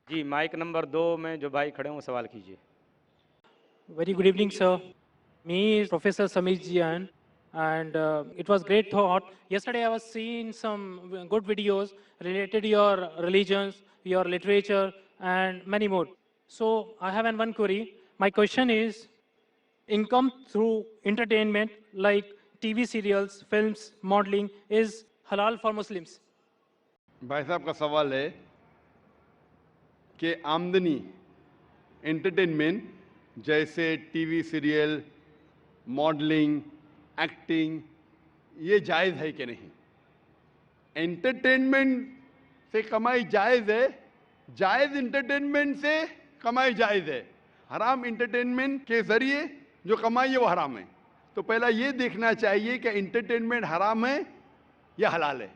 जी, mic number 2 में जो भाई खड़े हैं वो सवाल कीजिए। Very good evening, sir. Me is Professor Samir Jian, and it was great thought. Yesterday, I was seeing some good videos related to your religions, your literature, and many more. So I have one query. My question is: income through entertainment, like TV serials, films, modeling, is halal for Muslims? भाई साहब का सवाल है कि आमदनी entertainment जैसे TV serial, modelling, acting, ये जायज़ है कि नहीं। एंटरटेनमेंट से कमाई जायज़ है, जायज़ एंटरटेनमेंट से कमाई जायज़ है। हराम एंटरटेनमेंट के ज़रिए जो कमाई है वो हराम है। तो पहला ये देखना चाहिए कि एंटरटेनमेंट हराम है या हलाल है।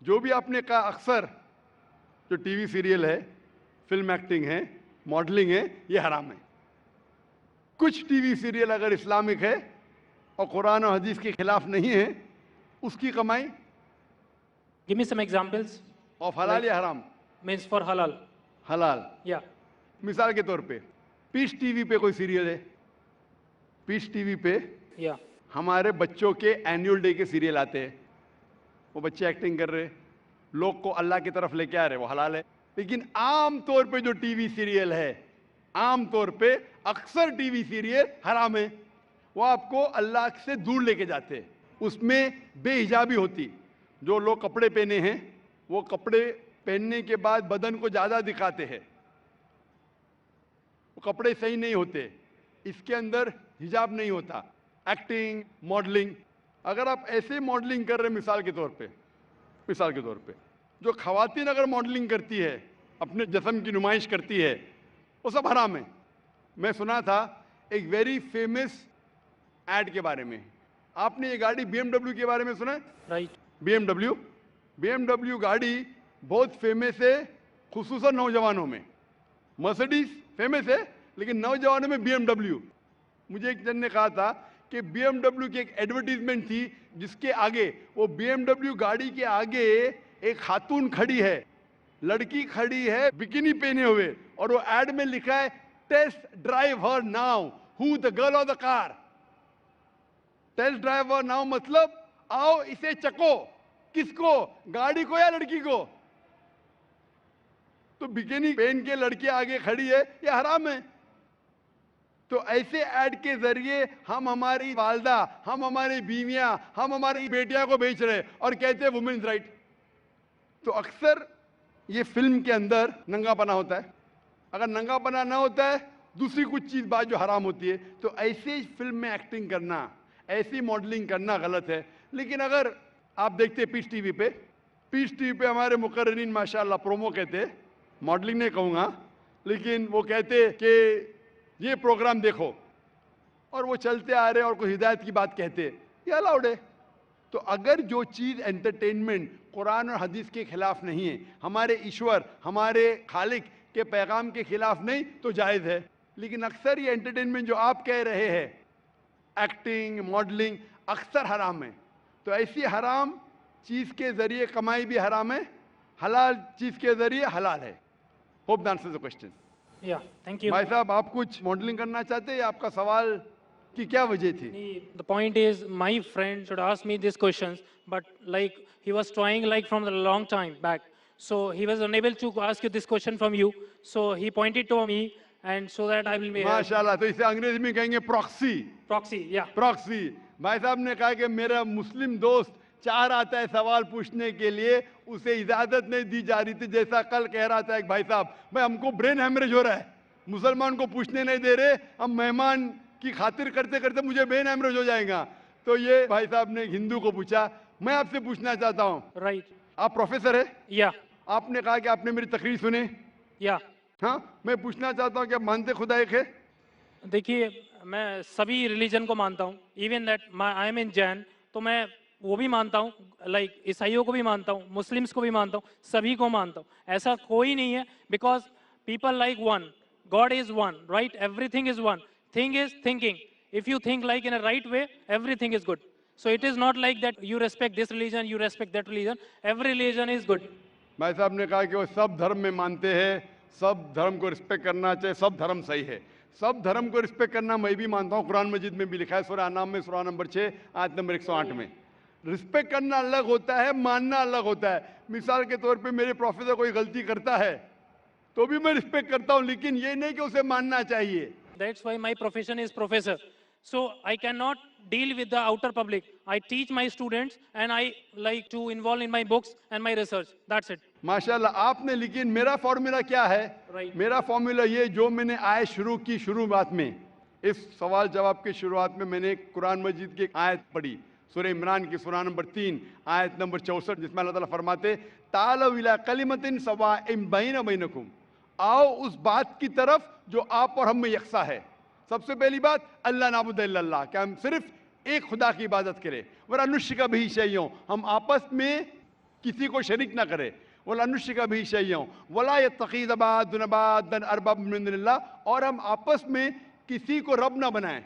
जो भी आपने कहा अक्सर जो टीवी सीरियल है, फिल्म एक्टिंग है, मॉडलिंग है, ये हराम है। कुछ टीवी सीरियल अगर इस्लामिक है और कुरान और हदीस के खिलाफ नहीं है, उसकी कमाई Give me some examples. Of हलाल या हराम? Means for halal. हलाल। Yeah. मिसाल के तौर पे पीस टीवी पे कोई सीरियल है, पीस टीवी पे Yeah. हमारे बच्चों के एनुअल डे के सीरियल आते हैं। वो बच्चे एक्टिंग कर रहे, लोग को अल्लाह की तरफ लेके आ रहे, वो हलाल है। लेकिन आम तौर पे जो टीवी सीरियल है, आम तौर पे अक्सर टीवी सीरियल हराम है। वो आपको अल्लाह से दूर लेके जाते हैं। उसमें बेहिजाबी होती, जो लोग कपड़े पहने हैं वो कपड़े पहनने के बाद बदन को ज़्यादा दिखाते हैं, वो कपड़े सही नहीं होते, इसके अंदर हिजाब नहीं होता। एक्टिंग, मॉडलिंग, अगर आप ऐसे मॉडलिंग कर रहे, मिसाल के तौर पे जो खवातीन अगर मॉडलिंग करती है, अपने जिस्म की नुमाइश करती है, वो सब हराम है। मैं सुना था एक वेरी फेमस एड के बारे में। आपने ये गाड़ी BMW के बारे में सुना है? Right. BMW गाड़ी बहुत फेमस है, खुसूसन नौजवानों में। मर्सिडीज फेमस है, लेकिन नौजवानों में BMW। मुझे एक जन ने कहा था कि BMW की एक एडवर्टीजमेंट थी जिसके आगे, वो BMW गाड़ी के आगे एक खातून खड़ी है, लड़की खड़ी है बिकिनी पहने हुए, और वो एड में लिखा है test drive her now, who the girl of the car. Test drive her now मतलब आओ इसे चको। किसको? गाड़ी को या लड़की को? तो बिकिनी पहन के लड़की आगे खड़ी है, ये हराम है। तो ऐसे ऐड के जरिए हम हमारी वालदा, हम हमारी बीवियां, हम हमारी बेटियां को बेच रहे और कहते हैं वुमेन्स राइट। तो अक्सर ये फिल्म के अंदर नंगापना होता है। अगर नंगापना ना होता है, दूसरी कुछ चीज बात जो हराम होती है, तो ऐसे फिल्म में एक्टिंग करना, ऐसी मॉडलिंग करना गलत है। लेकिन अगर आप देखते पीस टीवी पे हमारे मुकर्रिरीन माशाल्लाह प्रोमो कहते, मॉडलिंग नहीं कहूँगा, लेकिन वो कहते कि ये प्रोग्राम देखो, और वो चलते आ रहे और कोई हिदायत की बात कहते, ये अलाउड है। तो अगर जो चीज़ एंटरटेनमेंट कुरान और हदीस के खिलाफ नहीं है, हमारे ईश्वर, हमारे खालिक के पैगाम के खिलाफ नहीं, तो जायज़ है। लेकिन अक्सर ये एंटरटेनमेंट जो आप कह रहे हैं, एक्टिंग, मॉडलिंग, अक्सर हराम है। तो ऐसी हराम चीज़ के ज़रिए कमाई भी हराम है, हलाल चीज़ के ज़रिए हलाल है। Hope that answers the question. Yeah. Thank you. भाई साहब, आप कुछ मॉडलिंग करना चाहते हैं या आपका सवाल की क्या वजह थी? The point is, my friend should ask me these questions, but like he was trying like from a long time back, so he was unable to ask you this question from you. So he pointed to me, and so that I will be माशाल्लाह। तो इसे अंग्रेजी में कहेंगे proxy. proxy. Yeah. Proxy. भाई साहब ने कहा कि मेरा मुस्लिम दोस्त चाह रहा था सवाल पूछने के लिए, उसे इजाजत नहीं दी जा रही थी। जैसा कल कह रहा था एक भाई साहब, भाई हमको ब्रेन हेमरेज हो रहा है, मुसलमान को पूछने नहीं दे रहे, हम मेहमान की खातिर करते करते मुझे ब्रेन हेमरेज हो जाएगा। तो ये भाई साहब ने हिंदू को पूछा। मैं आपसे पूछना चाहता हूँ, Right. आप प्रोफेसर है, Yeah. आपने कहा कि आपने मेरी तकरीर सुने। Yeah. हाँ, मैं पूछना चाहता हूँ कि आप मानते खुदा एक है? देखिए, मैं सभी रिलीजन को मानता हूँ, इवन दैट आई एम इन जैन, तो मैं वो भी मानता हूँ, लाइक ईसाइयों को भी मानता हूँ, मुस्लिम्स को भी मानता हूँ, सभी को मानता हूँ। ऐसा कोई नहीं है, because people like one, God is one, right? Everything is one, thing is thinking. If you think like in a right way, everything is good. So it is not like that you respect this religion, you respect that religion, every religion is good. भाई साहब ने कहा कि वो सब धर्म में मानते हैं, सब धर्म को रिस्पेक्ट करना चाहिए, सब धर्म सही है। सब धर्म को रिस्पेक्ट करना मैं भी मानता हूँ, कुरान मजीद में भी लिखा है, सूरह अनाम में सूरह नंबर 6 आयत नंबर 108 में। रिस्पेक्ट करना अलग होता है, मानना अलग होता है। मिसाल के तौर पे मेरे प्रोफेसर कोई गलती करता है तो भी मैं रिस्पेक्ट करता हूँ, लेकिन ये नहीं कि उसे मानना चाहिए। That's why my profession is professor. So I cannot deal with the outer public. I teach my students and I like to involve in my books and my research. That's it. माशाल्लाह आपने, लेकिन मेरा formula क्या है? Right. मेरा formula ये, जो मैंने आयत शुरू की, शुरुआत में इस सवाल जवाब के शुरुआत में मैंने कुरान मजीद की एक आयत पढ़ी, सूरह इमरान की सूरह नंबर 3 आयत नंबर 64, जिसमें अल्लाह ताला फरमाते तालौ इला कलिमतिन सवाइम बैना बैनकुम, आओ उस बात की तरफ जो आप और हम में यकसा है। सबसे पहली बात, अल्लाह नाबुद इल्लल्लाह, कि हम सिर्फ एक खुदा की इबादत करें। वला नुश्रिका बिही शैय्यन, हम आपस में किसी को शरीक ना करें। वला नुश्रिका बिही शैय्यन वला यत्तखिज़ बादुना बादन अरबाब मिन दुनिल्लाह, और हम आपस में किसी को रब ना बनाएं।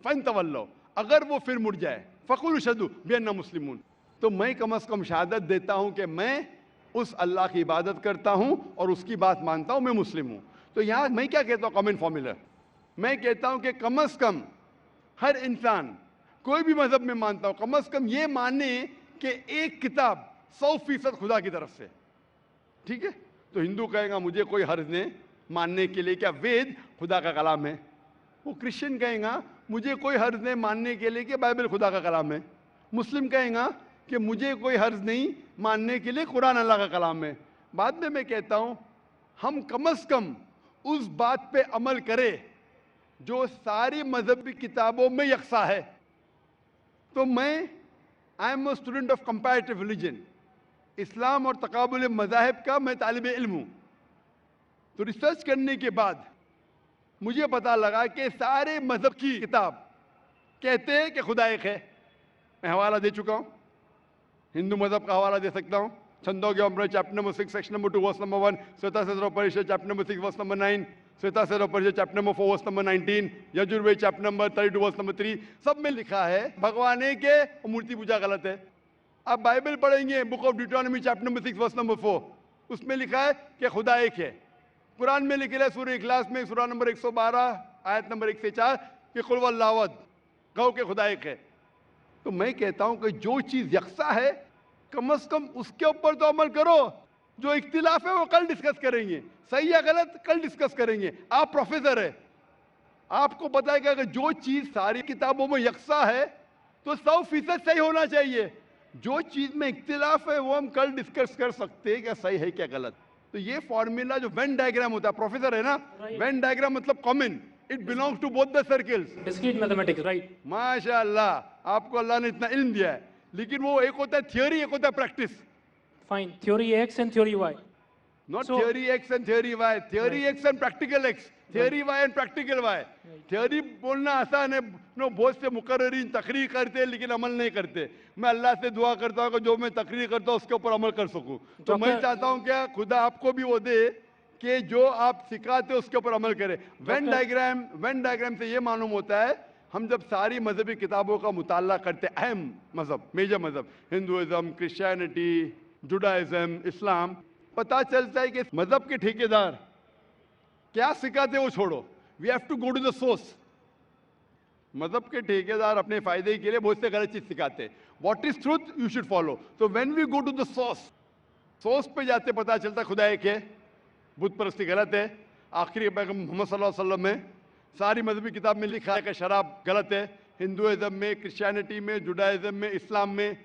फन्तवल्लो, अगर वो फिर मुड़ जाए, फ़कुलू शहदू बिअन्ना मुस्लिमून, तो मैं कम अज़ कम शहादत देता हूँ कि मैं उस अल्लाह की इबादत करता हूँ और उसकी बात मानता हूँ, मैं मुस्लिम हूँ। तो यहाँ मैं क्या कहता हूँ, कॉमन फॉर्मूला, मैं कहता हूँ कि कम अज़ कम हर इंसान, कोई भी मजहब में मानता हूँ, कम अज़ कम ये माने कि एक किताब 100% खुदा की तरफ से, ठीक है। तो हिंदू कहेगा मुझे कोई हर्ज नहीं मानने के लिए, क्या वेद खुदा का कलाम है। वो क्रिश्चियन कहेगा मुझे कोई हर्ज नहीं मानने के लिए कि बाइबल खुदा का कलाम है। मुस्लिम कहेगा कि मुझे कोई हर्ज नहीं मानने के लिए कुरान अल्लाह का कलाम है। बाद में मैं कहता हूँ हम कम से कम उस बात पे अमल करें जो सारी मजहबी किताबों में यकसा है। तो मैं I am a student of comparative religion, इस्लाम और तकाबुल मज़ाहिब का मैं तालिब इल्म हूँ। तो रिसर्च करने के बाद मुझे पता लगा कि सारे मजहब की किताब कहते हैं कि खुदा एक है। मैं हवाला दे चुका हूँ, हिंदू मजहब का हवाला दे सकता हूँ, छंदोग्य अमृत chapter number 6 section number 2 verse number 1, Shvetashvatara परिषद chapter number 6 verse number 9, Shvetashvatara परिषद chapter number 4 verse number 19, Yajurveda chapter number 32 verse number 3, सब में लिखा है भगवान एक है और मूर्ति पूजा गलत है। आप बाइबल पढ़ेंगे, book of Deuteronomy chapter number 6 verse number 4, उसमें लिखा है कि खुदा एक है। कुरान में लिखा है सूरह इखलास में सूरह नंबर 112 आयत नंबर 1 से 4 कि कुल वल्लाहु अहद, कहो कि खुदा एक है। तो मैं कहता हूं कि जो चीज यकसा है कम से कम उसके ऊपर तो अमल करो। जो इख्तिलाफ है वो कल डिस्कस करेंगे, सही या गलत कल डिस्कस करेंगे। आप प्रोफेसर है, आपको बताएगा कि जो चीज सारी किताबों में यकसा है तो 100% सही होना चाहिए। जो चीज में इख्तिलाफ है वो हम कल डिस्कस कर सकते हैं क्या सही है क्या गलत। तो ये फॉर्मूला जो वेन डायग्राम होता है, प्रोफेसर है ना, वेन डायग्राम मतलब common, it belongs to both the circles. Discrete mathematics, right? माशाअल्लाह, आपको अल्लाह ने इतना इल्म दिया है, लेकिन वो एक होता है थियोरी, एक होता है practice. Fine. Theory X and theory Y. Not So- theory X and theory Y, theory X and practical X, theory Y and practical Y। theory बोलना आसान है, नो बहुत से मुकर्रिरीन तकरीर करते हैं लेकिन अमल नहीं करते। मैं अल्लाह से दुआ करता हूँ कि जो मैं तकरीर करता हूँ उसके ऊपर अमल कर सकूँ। तो मैं चाहता हूँ क्या खुदा आपको भी वो दे कि जो आप सिखाते हो उसके ऊपर अमल करें। वेन डायग्राम से ये मालूम होता है हम जब सारी मजहबी किताबों का मुताला करते, अहम मजहब, मेजर मजहब, हिंदुइज्म, क्रिश्चियनिटी, जुडाइज्म, इस्लाम, पता चलता है कि मजहब के ठेकेदार क्या सिखाते वो छोड़ो, we have to go to the source. मजहब के ठेकेदार अपने फायदे के लिए बहुत से गलत चीज सिखाते हैं। What is truth you should follow. तो when we go to the source पे जाते पता चलता है खुदा एक है, बुत परस्ती गलत है। आखिरी पैगंबर मोहम्मद सल्लल्लाहु अलैहि वसल्लम में सारी मजहबी किताब में लिखा है कि शराब गलत है। हिंदुइज्म में, क्रिश्चियनिटी में, जुडाइज्म में, इस्लाम में,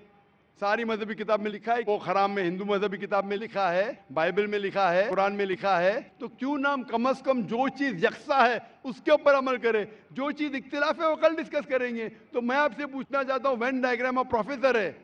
सारी मजहबी किताब में लिखा है। वो हराम में हिंदू मजहबी किताब में लिखा है, बाइबल में लिखा है, कुरान में लिखा है। तो क्यों ना हम कम से कम जो चीज यकसा है उसके ऊपर अमल करें, जो चीज इख्तिलाफ है वो कल डिस्कस करेंगे। तो मैं आपसे पूछना चाहता हूँ, वेन डायग्राम आप प्रोफेसर है,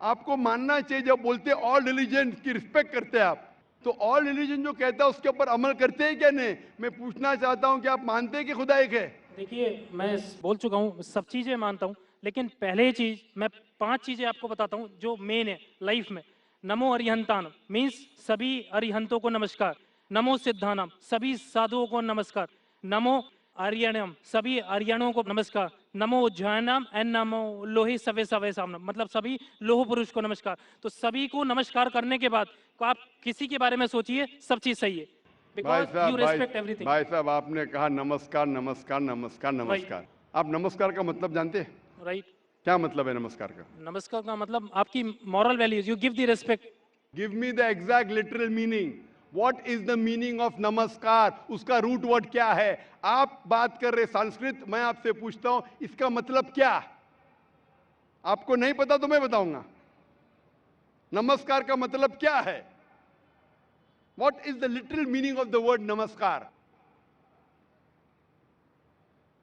आपको मानना चाहिए जब बोलते हैं ऑल रिलीजन की रिस्पेक्ट करते हैं आप, तो ऑल रिलीजन जो कहता है उसके ऊपर अमल करते हैं क्या नहीं। मैं पूछना चाहता हूँ कि आप मानते हैं कि खुदा एक है। देखिए, मैं बोल चुका हूँ, सब चीज़ें मानता हूँ, लेकिन पहले चीज़ मैं 5 चीज़ें आपको बताता हूँ जो मेन है लाइफ में। नमो अरिहंतानम मीन्स सभी अरिहंतों को नमस्कार। नमो सिद्धानम सभी साधुओं को नमस्कार। नमो आर्यणम सभी आर्यणों को नमस्कार। नमो उज्जैनम एंड नमो लोहे सवे सवे सामनम मतलब सभी लोह पुरुष को नमस्कार। तो सभी को नमस्कार करने के बाद आप किसी के बारे में सोचिए, सब चीज़ सही है। because you respect everything. भाई साहब, आपने कहा नमस्कार नमस्कार नमस्कार नमस्कार। आप नमस्कार का मतलब जानते हैं? Right? क्या मतलब है नमस्कार का? नमस्कार का मतलब आपकी moral values. You give the respect. Give me the exact literal meaning. What is the meaning of नमस्कार? उसका रूट वर्ड क्या है? आप बात कर रहे संस्कृत, मैं आपसे पूछता हूं इसका मतलब क्या? आपको नहीं पता तो मैं बताऊंगा। नमस्कार का मतलब क्या है? What is the literal meaning of the word नमस्कार?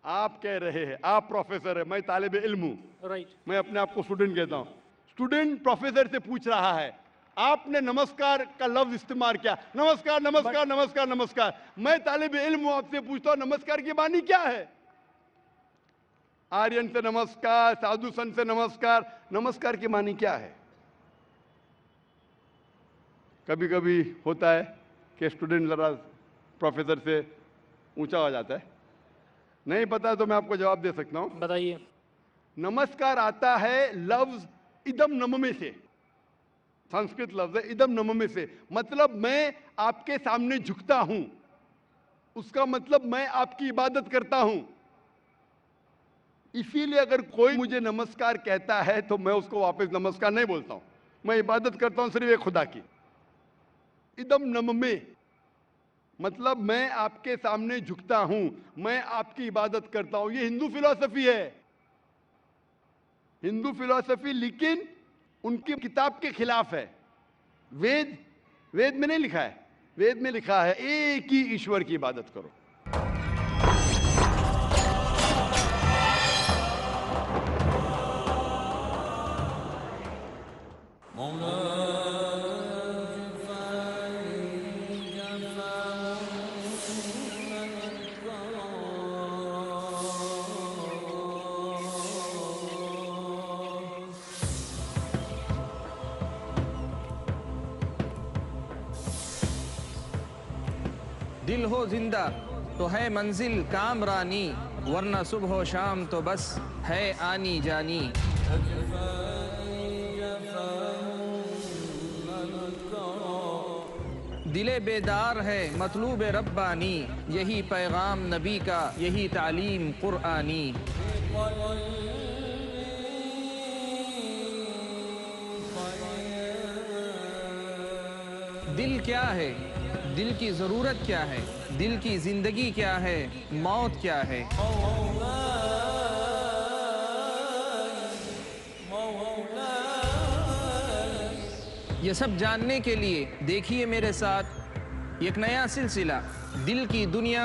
आप कह रहे हैं, आप प्रोफेसर है, मैं तालिब इल्म हूं। Right. मैं अपने आप को स्टूडेंट कहता हूं। स्टूडेंट प्रोफेसर से पूछ रहा है, आपने नमस्कार का लफ्ज इस्तेमाल किया, नमस्कार नमस्कार नमस्कार नमस्कार। मैं तालिब इल्म हूं, आपसे पूछता हूं नमस्कार की मानी क्या है? आर्यन से नमस्कार, साधु संत से नमस्कार, नमस्कार की मानी क्या है? कभी कभी होता है कि स्टूडेंट जरा प्रोफेसर से ऊंचा हो जाता है, नहीं पता तो मैं आपको जवाब दे सकता हूं। बताइए। नमस्कार आता है लफ्ज इदम नममे से, संस्कृत लफ्ज है इदम नममे से, मतलब मैं आपके सामने झुकता हूं, उसका मतलब मैं आपकी इबादत करता हूं। इसीलिए अगर कोई मुझे नमस्कार कहता है तो मैं उसको वापस नमस्कार नहीं बोलता हूं, मैं इबादत करता हूं सिर्फ एक खुदा की। इदम नममे मतलब मैं आपके सामने झुकता हूं, मैं आपकी इबादत करता हूं। ये हिंदू फिलॉसफी है, हिंदू फिलॉसफी, लेकिन उनकी किताब के खिलाफ है। वेद में नहीं लिखा है, वेद में लिखा है एक ही ईश्वर की इबादत करो। दिल हो जिंदा तो है मंजिल कामरानी, वरना सुबह हो शाम तो बस है आनी जानी। दिले बेदार है मतलूब रब्बानी, यही पैगाम नबी का, यही तालीम कुरआनी। दिल क्या है, दिल की ज़रूरत क्या है, दिल की ज़िंदगी क्या है, मौत क्या है। ये सब जानने के लिए देखिए मेरे साथ एक नया सिलसिला, दिल की दुनिया,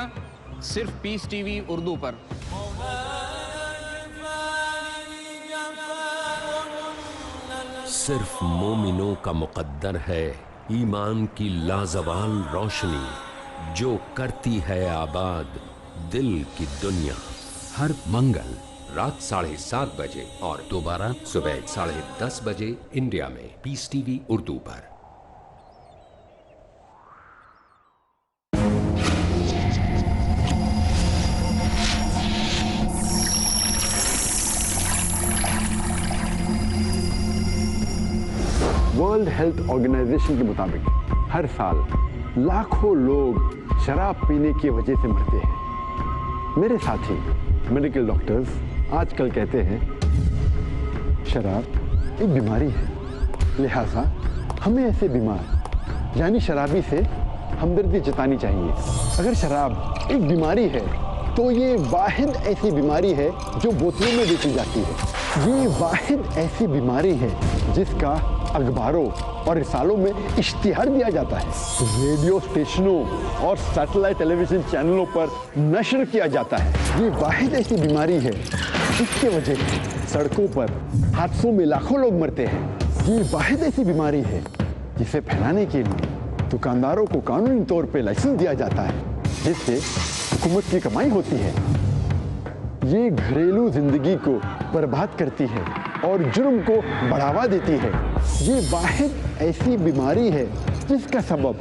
सिर्फ पीस टीवी उर्दू पर। सिर्फ मोमिनों का मुकद्दर है ईमान की लाजवाल रोशनी, जो करती है आबाद दिल की दुनिया। हर मंगल रात 7:30 बजे और दोबारा सुबह 10:30 बजे इंडिया में पीस टीवी उर्दू पर। वर्ल्ड हेल्थ ऑर्गेनाइजेशन के मुताबिक हर साल लाखों लोग शराब पीने की वजह से मरते हैं। मेरे साथी मेडिकल डॉक्टर्स आजकल कहते हैं शराब एक बीमारी है, लिहाजा हमें ऐसे बीमार यानी शराबी से हमदर्दी जतानी चाहिए। अगर शराब एक बीमारी है तो ये वाहिद ऐसी बीमारी है जो बोतलों में बेची जाती है। ये वाहिद ऐसी बीमारी है जिसका अखबारों और रिसालों में इश्तिहार दिया जाता है, रेडियो स्टेशनों और सैटेलाइट टेलीविजन चैनलों पर नशर किया जाता है। ये वाहिद ऐसी बीमारी है जिसके वजह से सड़कों पर हादसों में लाखों लोग मरते हैं। ये वाहिद ऐसी बीमारी है जिसे फैलाने के लिए दुकानदारों को कानूनी तौर पर लाइसेंस दिया जाता है, जिससे हुकूमत की कमाई होती है। ये घरेलू जिंदगी को बर्बाद करती है और जुर्म को बढ़ावा देती है। ये वाहिद ऐसी बीमारी है जिसका सबब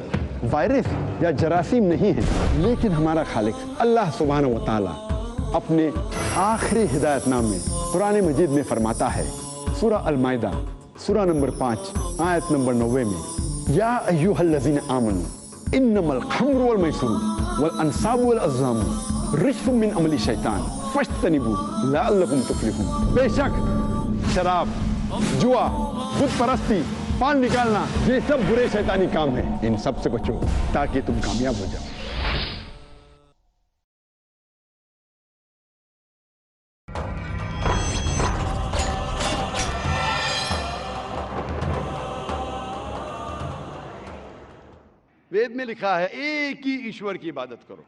वायरस या जरासीम नहीं है, लेकिन हमारा खालिक अल्लाह सुब्हानहू व तआला अपने आखिरी हिदायतनामे कुरान मजीद में फरमाता है, सूरा अल-माइदा सूरा नंबर 5 आयत नंबर 90 में, या अय्युहल्लज़ीना आमनू इन्नमल खम्र वल मैसूर वल अंसाब वल अज़लाम रिज्सुम मिन अमली शैतान फज्तनिबू लअल्लकुम तुफ्लिहून। बेशक शराब, जुआ, बुत परस्ती, पान निकालना, ये सब बुरे शैतानी काम है। इन सब से बचो ताकि तुम कामयाब हो जाओ। वेद में लिखा है एक ही ईश्वर की इबादत करो।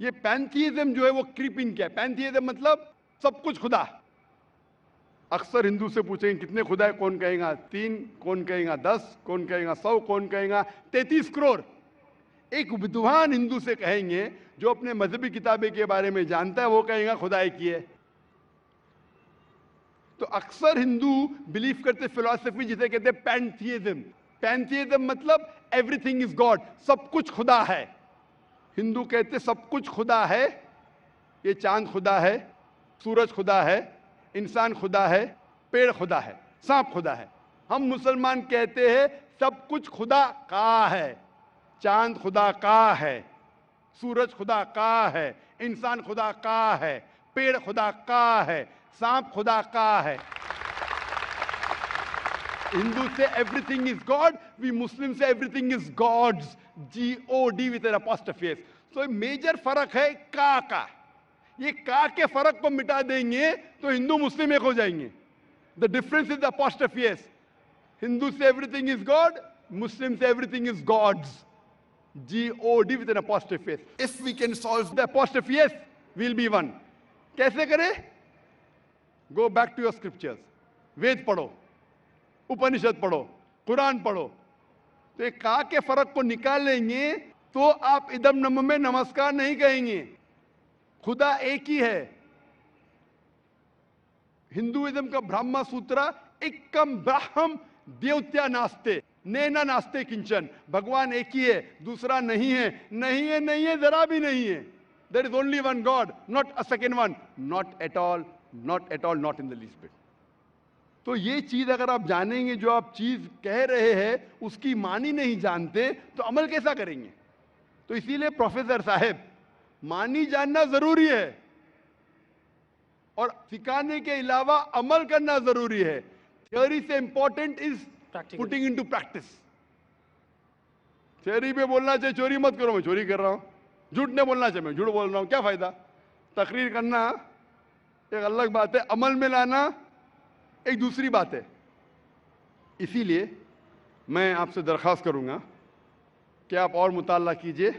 ये पैंथीइज्म जो है वो क्रीपिंग क्या है? पैंथीइज्म मतलब सब कुछ खुदा। अक्सर हिंदू से पूछेंगे कितने खुदा है, कौन कहेगा 3, कौन कहेगा 10, कौन कहेगा 100, कौन कहेगा 33 करोड़। एक विद्वान हिंदू से कहेंगे जो अपने मजहबी किताबें के बारे में जानता है, वो कहेगा खुदा एक ही है। तो अक्सर हिंदू बिलीव करते फिलॉसफी जिसे कहते हैं पैंथीइज्म। पैंथीइज्म मतलब एवरीथिंग इज गॉड, सब कुछ खुदा है। हिंदू कहते सब कुछ खुदा है। ये चांद खुदा है, सूरज खुदा है, इंसान खुदा है, पेड़ खुदा है, सांप खुदा है। हम मुसलमान कहते हैं सब कुछ खुदा का है। चांद खुदा का है, सूरज खुदा का है, इंसान खुदा का है, पेड़ खुदा का है, सांप खुदा का है। हिंदू से everything is God, we Muslim से everything is God's, GOD with an apostrophe S. तो मेजर फर्क है का। ये का के फर्क को मिटा देंगे तो हिंदू मुस्लिम एक हो जाएंगे। The difference is the apostrophe S. Hindu से एवरीथिंग इज गॉड, मुस्लिम से everything is God's, GOD with an apostrophe S. If we can solve the apostrophe S, we'll be one. कैसे करें? Go back to your scriptures. Veda पढ़ो, उपनिषद पढ़ो, कुरान पढ़ो। तो एक का के फर्क को निकालेंगे तो आप इदम नम में नमस्कार नहीं कहेंगे। खुदा एक ही है। हिंदुइज्म का ब्रह्मा सूत्र एकम ब्रह्म देवत्या नास्ते नैना नास्ते किंचन। भगवान एक ही है, दूसरा नहीं है, नहीं है, नहीं है, जरा भी नहीं है। There is only one God, not a second one, not at all, not at all, not in the least bit. तो ये चीज अगर आप जानेंगे, जो आप चीज कह रहे हैं उसकी मानी नहीं जानते तो अमल कैसा करेंगे? तो इसीलिए प्रोफेसर साहब, मानी जानना जरूरी है और सिखाने के अलावा अमल करना जरूरी है। थ्योरी से important is putting into practice. Theory पे बोलना चाहिए चोरी मत करो, मैं चोरी कर रहा हूं। झूठ नहीं बोलना चाहिए, मैं झूठ बोल रहा हूं, क्या फायदा? तकरीर करना एक अलग बात है, अमल में लाना एक दूसरी बात है। इसीलिए मैं आपसे दरख्वास्त करूंगा कि आप और मुताला कीजिए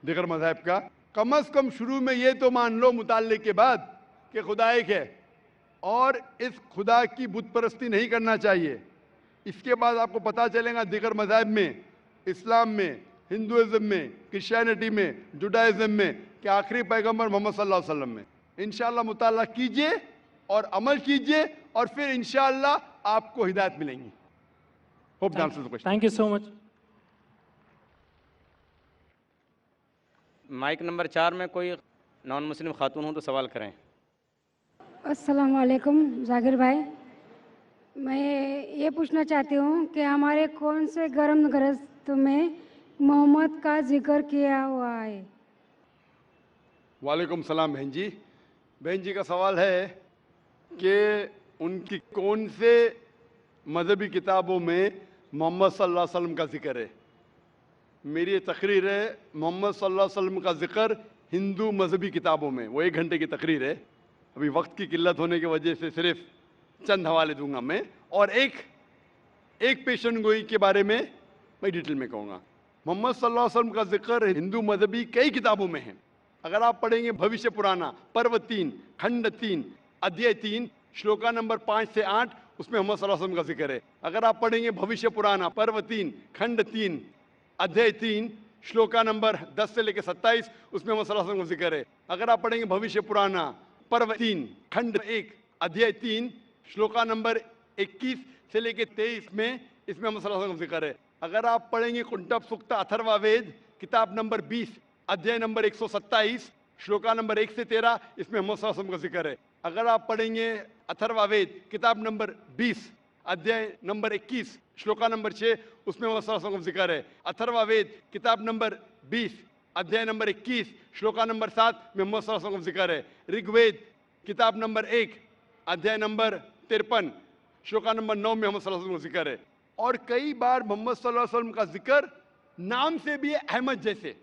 दिगर मज़हब का। कम अज़ कम शुरू में ये तो मान लो मुताले के बाद कि खुदा एक है और इस खुदा की बुत परस्ती नहीं करना चाहिए। इसके बाद आपको पता चलेगा दिगर मज़हब में, इस्लाम में, हिंदुइज्म में, क्रिश्चियनिटी में, जुडाइज्म में कि आखिरी पैगंबर मोहम्मद सल्लल्लाहु अलैहि वसल्लम में। इंशाअल्लाह मुताला कीजिए और अमल कीजिए और फिर इंशाअल्लाह आपको हिदायत मिलेंगी। Hope the answer the question. Thank you so much. Mic number 4 में कोई नॉन मुस्लिम खातून हो तो सवाल करें। अस्सलाम वालेकुम जाकिर भाई, मैं ये पूछना चाहती हूँ कि हमारे कौन से गर्म ग्रस्त में मोहम्मद का जिक्र किया हुआ है? वालेकुम सलाम बहन जी। बहन जी का सवाल है कि उनकी कौन से मजहबी किताबों में मोहम्मद सल्लल्लाहु अलैहि वसल्लम का जिक्र है। मेरी ये तकरीर है, मोहम्मद सल्लल्लाहु अलैहि वसल्लम का जिक्र हिंदू मजहबी किताबों में। वो 1 घंटे की तकरीर है, अभी वक्त की किल्लत होने की वजह से सिर्फ चंद हवाले दूंगा मैं, और एक पेशन गोई के बारे में मैं डिटेल में कहूँगा। मोहम्मद सल्लल्लाहु अलैहि वसल्लम का जिक्र हिंदू मजहबी कई किताबों में है। अगर आप पढ़ेंगे भविष्य पुराना पर्व 3 खंड 3 अध्याय 3 श्लोका नंबर 5 से 8, उसमें मोहम्मद सल्लल्लाहु अलैहि वसल्लम का जिक्र है। अगर आप पढ़ेंगे भविष्य पुराना पर्व 3 खंड 3 अध्याय 3 श्लोका नंबर 10 से लेकर 27, उसमें मोहम्मद सल्लल्लाहु अलैहि वसल्लम का जिक्र है। अगर आप पढ़ेंगे भविष्य पुराना पर्व 3 खंड 1 अध्याय 3 श्लोका नंबर 21 से लेकर 23 में इसमें मोहम्मद सल्लल्लाहु अलैहि वसल्लम का जिक्र है। अगर आप पढ़ेंगे कुंटब सुक्ता अथर्ववेद किताब नंबर 20 अध्याय नंबर 127 श्लोका नंबर 1 से 13, इसमें मोहम्मद सल्लल्लाहु अलैहि वसल्लम का जिक्र है। अगर आप पढ़ेंगे अथर्ववेद किताब नंबर 20 अध्याय नंबर 21 श्लोका नंबर 6 उसमें मोहम्मद सल्लल्लाहु अलैहि वसल्लम का जिक्र है। अथर्ववेद किताब नंबर 20 अध्याय नंबर 21 श्लोका नंबर 7 में मोहम्मद सल्लल्लाहु अलैहि वसल्लम का जिक्र है। ऋग्वेद किताब नंबर 1 अध्याय नंबर 53 श्लोका नंबर 9 में मोहम्मद सल्लल्लाहु अलैहि वसल्लम का जिक्र है। और कई बार मोहम्मद सल्लल्लाहु अलैहि वसल्लम का जिक्र नाम से भी है, अहमद जैसे।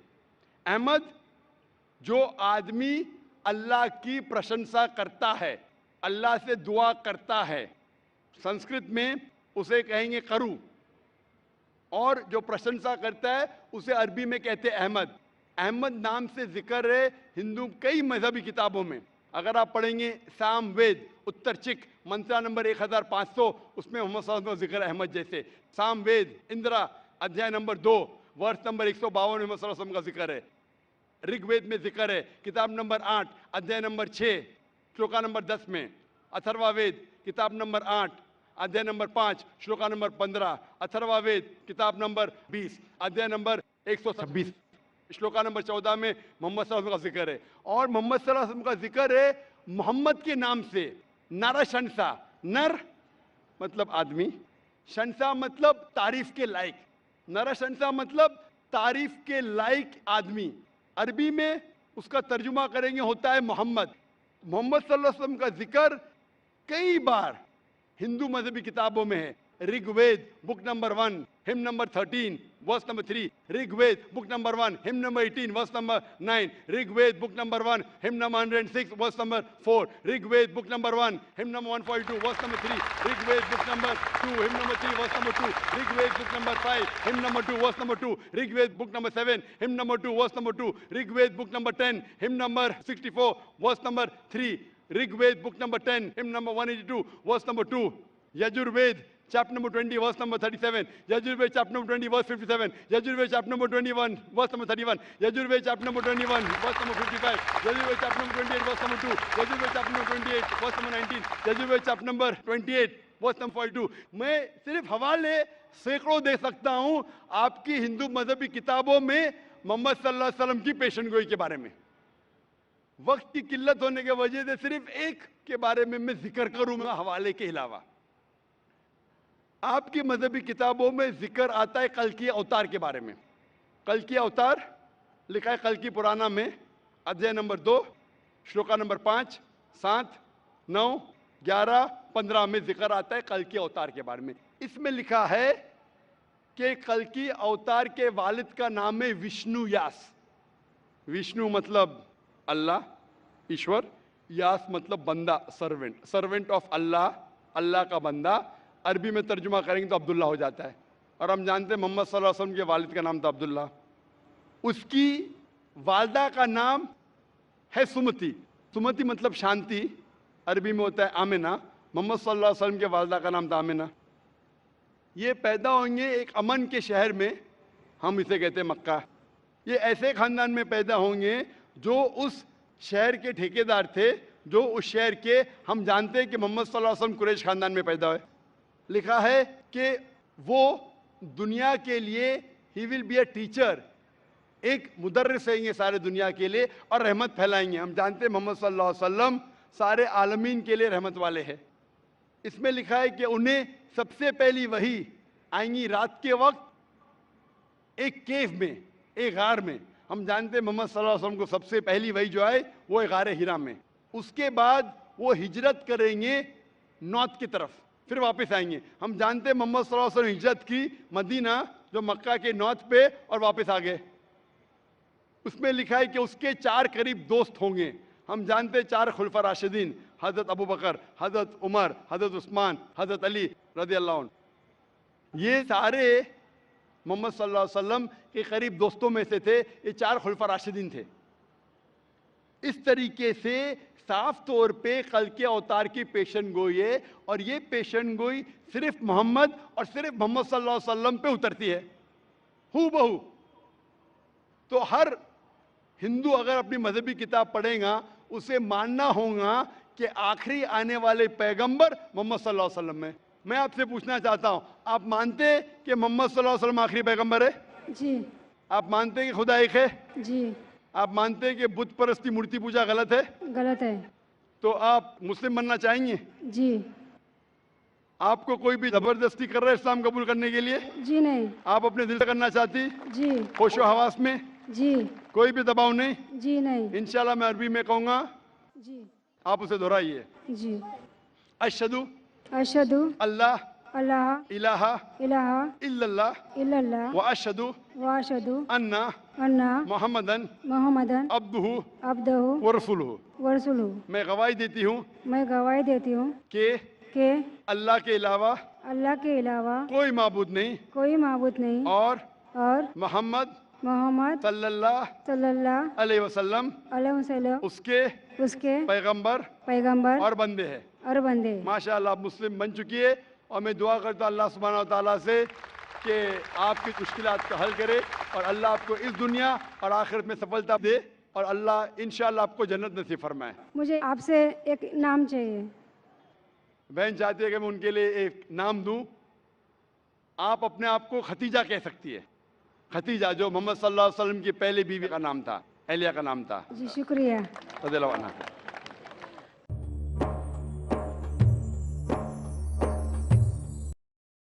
अहमद जो आदमी अल्लाह की प्रशंसा करता है, अल्लाह से दुआ करता है, संस्कृत में उसे कहेंगे करू, और जो प्रशंसा करता है उसे अरबी में कहते हैं अहमद। अहमद नाम से जिक्र है हिंदू कई मजहबी किताबों में। अगर आप पढ़ेंगे साम वेद उत्तर चिक मंत्रा नंबर 1500 उसमें मोहम्मद सल्लल्लाहु अलैहि वसल्लम का जिक्र अहमद जैसे। साम वेद इंदिरा अध्याय नंबर 2 वर्ष नंबर 152 में मोहम्मद सल्लल्लाहु अलैहि वसल्लम का जिक्र है। ऋग्वेद में जिक्र है किताब नंबर 8 अध्याय नंबर 6 श्लोका नंबर 10 में। अथर्ववेद किताब नंबर 8 अध्याय नंबर 5 श्लोका नंबर 15। अथर्ववेद किताब नंबर 20 अध्याय नंबर 126 श्लोका नंबर 14 में मोहम्मद सल्लल्लाहु अलैहि वसल्लम का जिक्र है। और मोहम्मद सल्लल्लाहु अलैहि वसल्लम का जिक्र है मोहम्मद के नाम से। नरशंसा, नर मतलब आदमी, शंसा मतलब तारीफ के लायक। नरशंसा मतलब तारीफ के लायक आदमी। अरबी में उसका तर्जुमा करेंगे होता है मोहम्मद। मोहम्मद सल्लल्लाहु अलैहि वसल्लम का जिक्र कई बार हिंदू मजहबी किताबों में है। Rigveda book number 1 hymn number 13 verse number 3। Rigveda book number 1 hymn number 18 verse number 9। Rigveda book number 1 hymn number 106 verse number 4। Rigveda book number 1 hymn number 142 verse number 3। Rigveda book number 2 hymn number 3 verse number 2। Rigveda book number 5 hymn number 2 verse number 2। Rigveda book number 7 hymn number 2 verse number 2। Rigveda book number 10 hymn number 64 verse number 3। Rigveda book number 10 hymn number 182 verse number 2। Yajurveda chapter number 20 verse number 37। Yajurveda chapter number 20 verse 57। Yajurveda chapter number 21 verse number 31। Yajurveda chapter number 21 verse number 55। Yajurveda chapter number 28 verse number 2। Yajurveda chapter number 28 verse number 19। Yajurveda chapter number 28 verse number 42। मैं सिर्फ हवाले सैकड़ों दे सकता हूं आपकी हिंदू मजहबी किताबों में मोहम्मद सल्लल्लाहु अलैहि वसल्लम की पेशन गोई के बारे में। वक्त की किल्लत होने की वजह से सिर्फ एक के बारे में मैं जिक्र करूंगा हवाले के अलावा। आपकी मजहबी किताबों में जिक्र आता है कल्कि अवतार के बारे में। कल्कि अवतार लिखा है कल्कि पुराना में अध्याय नंबर 2 श्लोका नंबर 5 7 9 11 15 में जिक्र आता है कल्कि अवतार के बारे में। इसमें लिखा है कि कल्कि अवतार के वालिद का नाम है विष्णु यास। विष्णु मतलब अल्लाह ईश्वर, यास मतलब बंदा सर्वेंट, सर्वेंट ऑफ अल्लाह, अल्लाह का बंदा। अरबी में तर्जुमा करेंगे तो अब्दुल्ला हो जाता है। और हम जानते हैं मोहम्मद सल्लल्लाहु अलैहि वसल्लम के वालिद का नाम था अब्दुल्ला। उसकी वालदा का नाम है सुमति। सुमति मतलब शांति, अरबी में होता है आमिना। मोहम्मद सल्लल्लाहु अलैहि वसल्लम के वालदा का नाम था आमिना। ये पैदा होंगे एक अमन के शहर में, हम इसे कहते हैं मक्का। ये ऐसे खानदान में पैदा होंगे जो उस शहर के ठेकेदार थे, जो उस शहर के, हम जानते हैं कि मोहम्मद सल्लल्लाहु अलैहि वसल्लम कुरैश खानदान में पैदा हुए। लिखा है कि वो दुनिया के लिए he will be a teacher, एक मुदर्रिस रहेंगे सारे दुनिया के लिए और रहमत फैलाएंगे। हम जानते हैं मोहम्मद सल्लल्लाहु अलैहि वसल्लम सारे आलमीन के लिए रहमत वाले हैं। इसमें लिखा है कि उन्हें सबसे पहली वही आएंगी रात के वक्त एक केव में, एक गार में। हम जानते हैं मोहम्मद सल्लल्लाहु अलैहि वसल्लम को सबसे पहली वही जो आए वो है गार हिरा में। उसके बाद वो हिजरत करेंगे नॉर्थ की तरफ, फिर वापस आएंगे। हम जानते हैं मोहम्मद सल्लल्लाहु अलैहि वसल्लम हिजरत की मदीना जो मक्का के नॉर्थ पे और वापस आ गए। उसमें लिखा है कि उसके 4 करीब दोस्त होंगे। हम जानते हैं 4 खुलफा राशिदीन, हजरत अबू बकर, हजरत उमर, हजरत उस्मान, हजरत अली रज़ियल्लाहु अन्हु। ये सारे मोहम्मद सल्लल्लाहु अलैहि वसल्लम के करीब दोस्तों में से थे। ये 4 खुलफा राशिदीन थे। इस तरीके से साफ तौर पे कल के अवतार की पेशन गोई है और ये पेशन गोई सिर्फ मोहम्मद और सिर्फ मोहम्मद सल्लल्लाहु अलैहि वसल्लम पे उतरती है, हू बहू। तो हर हिंदू अगर अपनी मजहबी किताब पढ़ेगा उसे मानना होगा कि आखिरी आने वाले पैगंबर मोहम्मद सल्लल्लाहु अलैहि वसल्लम है। मैं आपसे पूछना चाहता हूं, आप मानते हैं कि मोहम्मद सल्लल्लाहु अलैहि वसल्लम आखिरी पैगंबर है? जी। आप मानते हैं कि खुदा एक है? जी। आप मानते हैं कि बुत परस्ती मूर्ति पूजा गलत है? गलत है। तो आप मुस्लिम बनना चाहेंगे? जी। आपको कोई भी जबरदस्ती कर रहा है इस्लाम कबूल करने के लिए? जी नहीं। आप अपने दिल से करना चाहती? जी होशो हवास में? जी कोई भी दबाव नहीं? जी नहीं। इंशाल्लाह मैं अरबी में कहूँगा, जी आप उसे दोहराइए। जी। अशहदु अशहदु अल्लाह अल्लाह इलाहा इलाहा इल्लल्लाह इल्लल्लाह व अशहदु व अशहदु अन्ना अन्ना मोहम्मदन मोहम्मदन अब्दुहु अब्दहु व रसूलुहु। व रसूलुहु। मैं गवाही देती हूँ मैं गवाही देती हूँ कि कि अल्लाह के अलावा अल्लाह के अलावा कोई माबूद नहीं कोई माबूद नहीं और और मोहम्मद मोहम्मद सल्लल्लाहु सल्लल्लाहु अलैहि वसल्लम अलैहि वसल्लम उसके उसके पैगंबर पैगंबर और बंदे हैं। और बंदे। माशाअल्लाह आप मुस्लिम बन चुकी है और मैं दुआ करता हूँ अल्लाह सुब्हानहू व तआला से कि आपकी मुश्किलात का हल करे और अल्लाह आपको इस दुनिया और आखिरत में सफलता दे और अल्लाह इंशाअल्लाह आपको जन्नत नसीब फरमाए। मुझे आपसे एक नाम चाहिए। बहन चाहती है कि मैं उनके लिए एक नाम दूं। आप अपने आप को खतीजा कह सकती है। खतीजा जो मोहम्मद सल्लल्लाहु अलैहि वसल्लम की पहली बीवी का नाम था, एलिया का नाम था। जी शुक्रिया। रज़ियल्लाहु अन्हा।